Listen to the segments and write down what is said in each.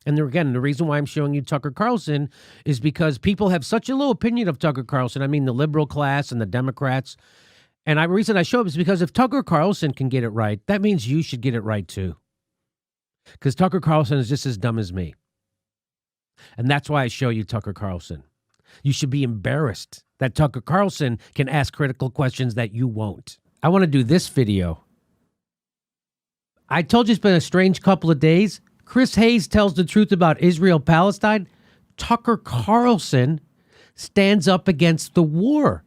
And there, again, the reason why I'm showing you Tucker Carlson is because people have such a low opinion of Tucker Carlson. I mean, the liberal class and the Democrats. And the reason I show him is because if Tucker Carlson can get it right, that means you should get it right too. Because Tucker Carlson is just as dumb as me. And that's why I show you Tucker Carlson. You should be embarrassed that Tucker Carlson can ask critical questions that you won't. I want to do this video. I told you it's been a strange couple of days. Chris Hayes tells the truth about Israel-Palestine. Tucker Carlson stands up against the war.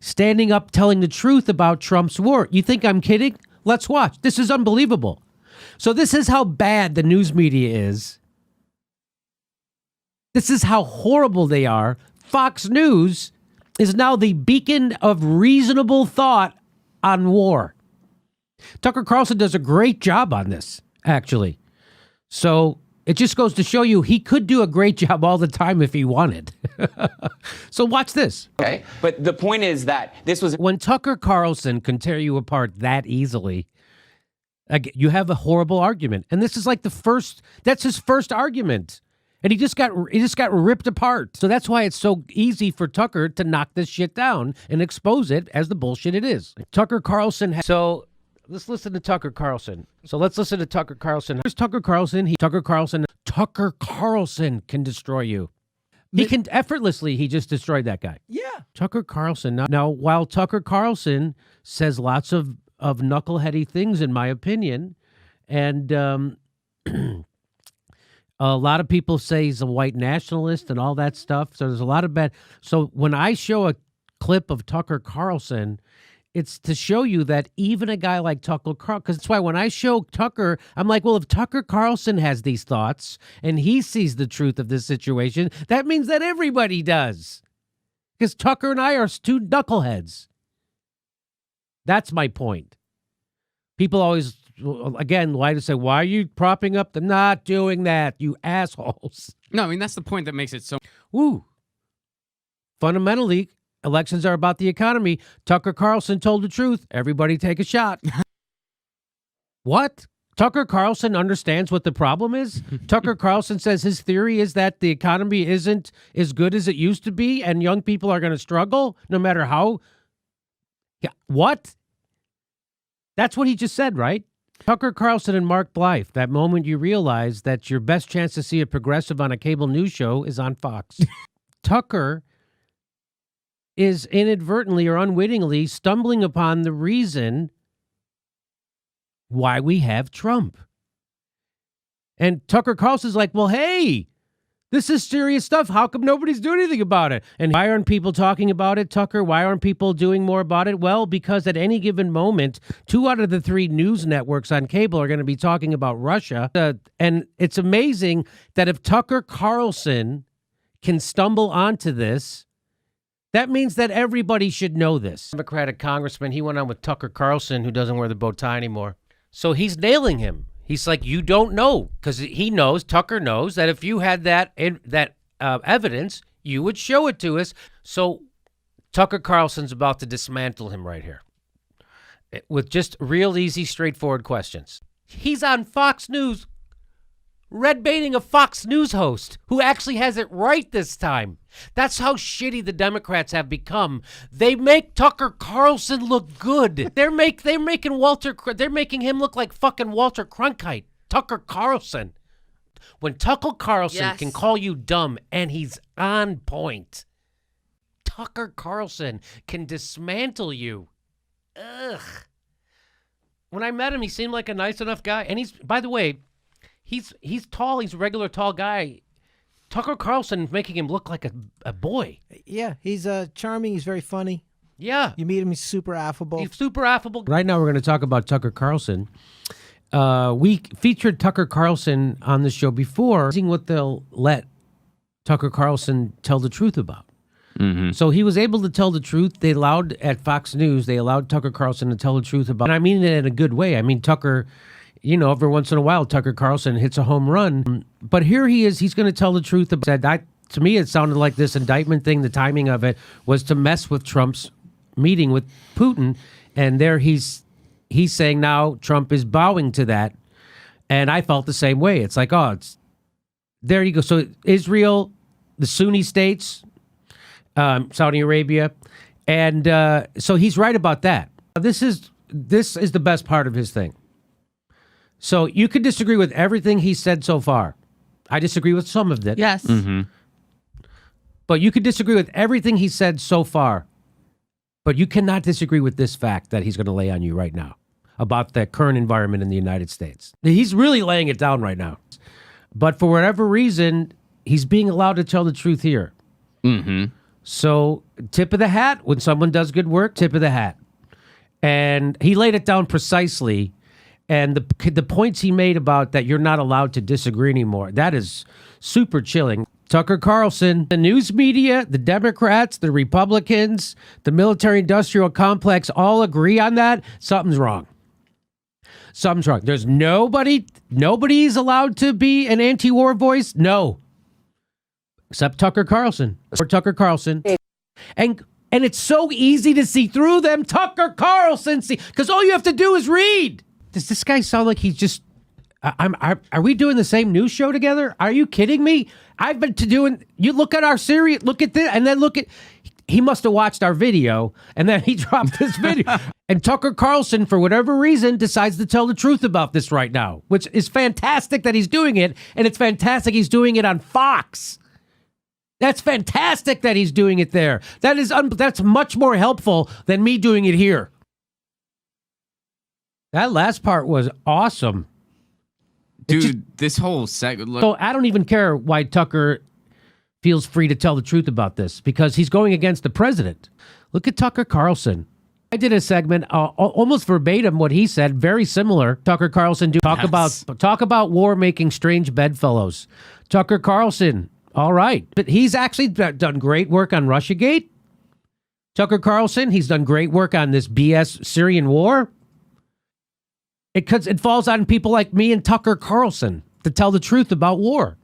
Standing up, telling the truth about Trump's war. You think I'm kidding? Let's watch. This is unbelievable. So this is how bad the news media is. This is how horrible they are. Fox News is now the beacon of reasonable thought on war. Tucker Carlson does a great job on this, actually. So it just goes to show you he could do a great job all the time if he wanted. So watch this. Okay, but the point is that this was... When Tucker Carlson can tear you apart that easily, you have a horrible argument. And this is like that's his first argument. And he just got ripped apart. So that's why it's so easy for Tucker to knock this shit down and expose it as the bullshit it is. Tucker Carlson. So let's listen to Tucker Carlson. Here's Tucker Carlson. Tucker Carlson can destroy you. He can effortlessly. He just destroyed that guy. Yeah. Tucker Carlson. Now, while Tucker Carlson says lots of knuckleheady things, in my opinion, and a lot of people say he's a white nationalist and all that stuff. So there's a lot of bad. So when I show a clip of Tucker Carlson, it's to show you that even a guy like Tucker Carlson, because that's why when I show Tucker, I'm like, well, if Tucker Carlson has these thoughts and he sees the truth of this situation, that means that everybody does. Because Tucker and I are two knuckleheads. That's my point. People always, again, like to say, why are you propping up the not doing that, you assholes? No, I mean, that's the point that makes it so... Woo. Fundamentally, elections are about the economy. Tucker Carlson told the truth. Everybody take a shot. What? Tucker Carlson understands what the problem is? Tucker Carlson says his theory is that the economy isn't as good as it used to be and young people are going to struggle no matter how... Yeah. What? That's what he just said, right? Tucker Carlson and Mark Blythe, that moment you realize that your best chance to see a progressive on a cable news show is on Fox. Tucker is inadvertently or unwittingly stumbling upon the reason why we have Trump. And Tucker Carlson's like, well, hey, this is serious stuff. How come nobody's doing anything about it? And why aren't people talking about it, Tucker? Why aren't people doing more about it? Well, because at any given moment, 2 out of the 3 news networks on cable are going to be talking about Russia. And it's amazing that if Tucker Carlson can stumble onto this, that means that everybody should know this. Democratic congressman, he went on with Tucker Carlson, who doesn't wear the bow tie anymore. So he's nailing him. He's like, you don't know, because he knows, Tucker knows, that if you had that evidence, you would show it to us. So Tucker Carlson's about to dismantle him right here with just real easy, straightforward questions. He's on Fox News, red baiting a Fox News host who actually has it right this time. That's how shitty the Democrats have become. They make Tucker Carlson look good. They're making him look like fucking Walter Cronkite. Tucker Carlson. When Tucker Carlson can call you dumb and he's on point, Tucker Carlson can dismantle you. Ugh. When I met him, he seemed like a nice enough guy. And he's, by the way, he's tall. He's a regular tall guy. Tucker Carlson making him look like a boy. Yeah, he's charming. He's very funny. Yeah. You meet him, he's super affable. He's super affable. Right now we're going to talk about Tucker Carlson. We featured Tucker Carlson on the show before, seeing what they'll let Tucker Carlson tell the truth about. Mm-hmm. So he was able to tell the truth. They allowed, at Fox News, they allowed Tucker Carlson to tell the truth about, and I mean it in a good way. I mean, Tucker... You know, every once in a while, Tucker Carlson hits a home run. But here he is. He's going to tell the truth. To me, it sounded like this indictment thing, the timing of it, was to mess with Trump's meeting with Putin. And there he's saying now Trump is bowing to that. And I felt the same way. It's like, oh, there you go. So Israel, the Sunni states, Saudi Arabia, and so he's right about that. This is the best part of his thing. So you could disagree with everything he said so far. I disagree with some of it. Yes. But you could disagree with everything he said so far. But you cannot disagree with this fact that he's going to lay on you right now about the current environment in the United States. He's really laying it down right now. But for whatever reason, he's being allowed to tell the truth here. So tip of the hat when someone does good work, tip of the hat. And he laid it down precisely. And the points he made about that you're not allowed to disagree anymore, that is super chilling. Tucker Carlson, the news media, the Democrats, the Republicans, the military-industrial complex all agree on that. Something's wrong. Something's wrong. There's nobody's allowed to be an anti-war voice? No. Except Tucker Carlson. Or Tucker Carlson. And it's so easy to see through them. Tucker Carlson, see, because all you have to do is read. Does this guy sound like he's just... Are we doing the same news show together? Are you kidding me? I've been doing... You look at our series, look at this, and then look at... He must have watched our video, and then he dropped this video. And Tucker Carlson, for whatever reason, decides to tell the truth about this right now, which is fantastic that he's doing it, and it's fantastic he's doing it on Fox. That's fantastic that he's doing it there. That's much more helpful than me doing it here. That last part was awesome. Dude, this whole segment... So I don't even care why Tucker feels free to tell the truth about this, because he's going against the president. Look at Tucker Carlson. I did a segment almost verbatim what he said, very similar. Tucker Carlson talk about war making strange bedfellows. Tucker Carlson, all right. But he's actually done great work on Russiagate. Tucker Carlson, he's done great work on this BS Syrian war. It falls on people like me and Tucker Carlson to tell the truth about war.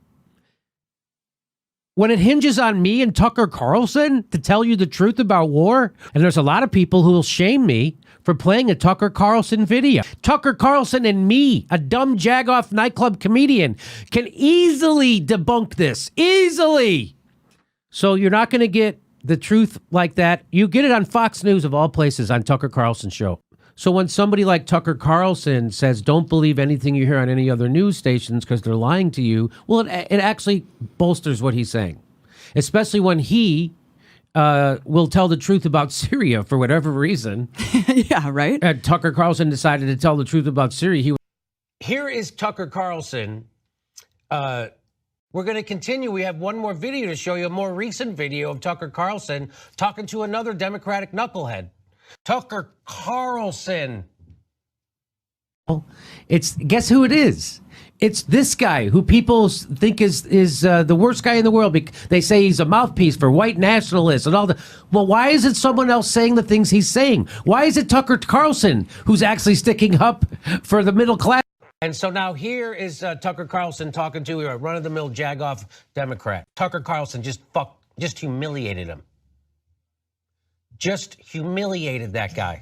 When it hinges on me and Tucker Carlson to tell you the truth about war, and there's a lot of people who will shame me for playing a Tucker Carlson video. Tucker Carlson and me, a dumb jagoff nightclub comedian, can easily debunk this. Easily. So you're not going to get the truth like that. You get it on Fox News of all places on Tucker Carlson's show. So when somebody like Tucker Carlson says, don't believe anything you hear on any other news stations because they're lying to you, well, it actually bolsters what he's saying, especially when he will tell the truth about Syria for whatever reason. Yeah, right? Tucker Carlson decided to tell the truth about Syria. Here is Tucker Carlson. We're going to continue. We have one more video to show you, a more recent video of Tucker Carlson talking to another Democratic knucklehead. Tucker Carlson. Guess who it is? It's this guy who people think is the worst guy in the world. They say he's a mouthpiece for white nationalists and all the. Well, why is it someone else saying the things he's saying? Why is it Tucker Carlson who's actually sticking up for the middle class? And so now here is Tucker Carlson talking to a run-of-the-mill jagoff Democrat. Tucker Carlson just humiliated him. Just humiliated that guy.